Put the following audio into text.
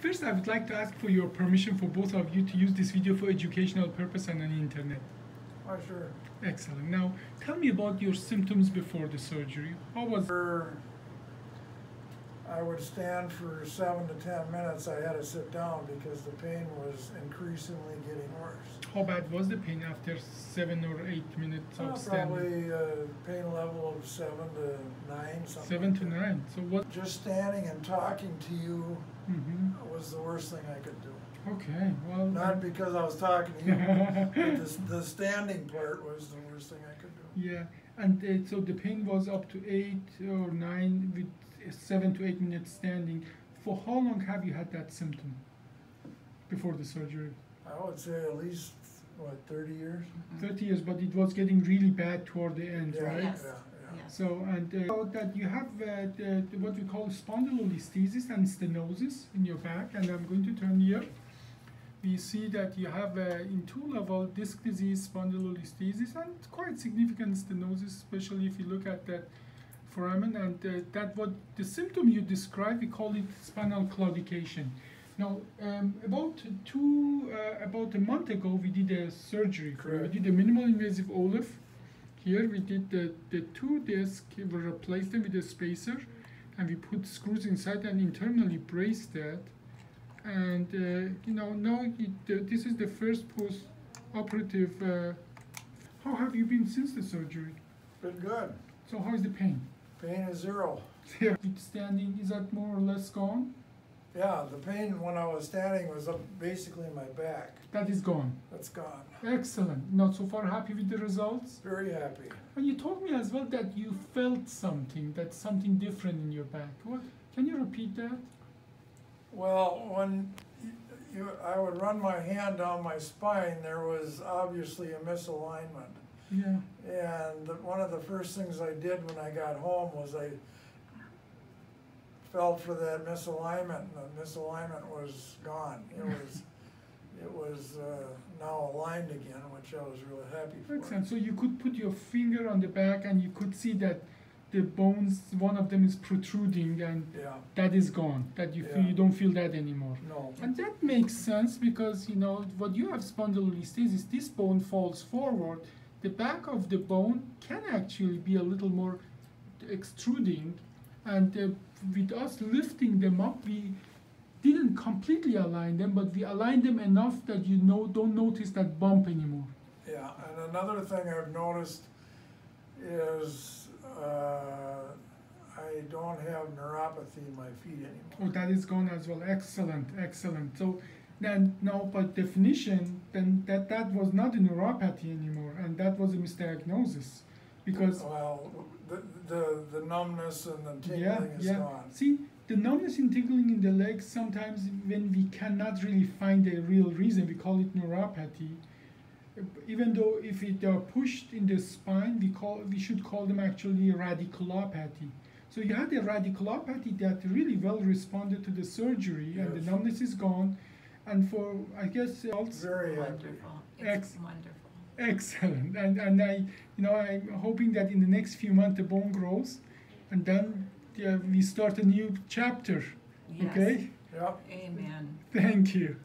First, I would like to ask for your permission for both of you to use this video for educational purpose and on the internet. Oh, sure. Excellent. Now, tell me about your symptoms before the surgery. How was I would stand for 7 to 10 minutes. I had to sit down because the pain was increasingly getting worse. How bad was the pain after 7 or 8 minutes of standing? Probably a pain level of 7 to 9, something 7 to like that. 9. So what? Just standing and talking to you was the worst thing I could do. Okay, well. Not because I was talking to you, but the standing part was the worst thing I could do. Yeah, and so the pain was up to 8 or 9 with 7 to 8 minutes standing. For how long have you had that symptom before the surgery? I would say at least, what, 30 years? 30 years, but it was getting really bad toward the end, Yeah, right? yeah, yeah. So, and that you have what we call spondylolisthesis and stenosis in your back, and I'm going to turn here. We see that you have in 2-level disc disease, spondylolisthesis, and quite significant stenosis, especially if you look at that foramen, and that what the symptom you describe, we call it spinal claudication. Now, about a month ago, we did a surgery. Correct. We did a minimal invasive OLLIF. Here we did the 2 discs, we replaced them with a spacer, and we put screws inside and internally braced that. And now this is the first post-operative. How have you been since the surgery? Been good. So how is the pain? Pain is 0. Yeah. Standing, is that more or less gone? Yeah, the pain when I was standing was up basically in my back. That is gone. That's gone. Excellent. Not so far happy with the results? Very happy. And you told me as well that you felt something, that's something different in your back. What? Can you repeat that? Well, when I would run my hand down my spine, there was obviously a misalignment. Yeah. And one of the first things I did when I got home was I felt for that misalignment, and the misalignment was gone. It was now aligned again, which I was really happy for. Excellent. So you could put your finger on the back and you could see that the bones, one of them is protruding, and that is gone. That you feel, you don't feel that anymore. No. And that makes sense because what you have spondylolisthesis, this bone falls forward. The back of the bone can actually be a little more extruding, and with us lifting them up, we didn't completely align them, but we aligned them enough that you don't notice that bump anymore. Yeah, and another thing I've noticed is I don't have neuropathy in my feet anymore. Oh, that is gone as well. Excellent, excellent. So then now, by definition, then that was not a neuropathy anymore, and that was a misdiagnosis, because the numbness and the tingling is gone. See, the numbness and tingling in the legs, sometimes when we cannot really find a real reason, we call it neuropathy. Even though if they are pushed in the spine, we should call them actually radiculopathy. So you had a radiculopathy that really well responded to the surgery, and the numbness is gone. And for, I guess, very wonderful. It's wonderful. Excellent. And I'm hoping that in the next few months the bone grows, and then we start a new chapter. Yes. Okay. Yep. Amen. Thank you.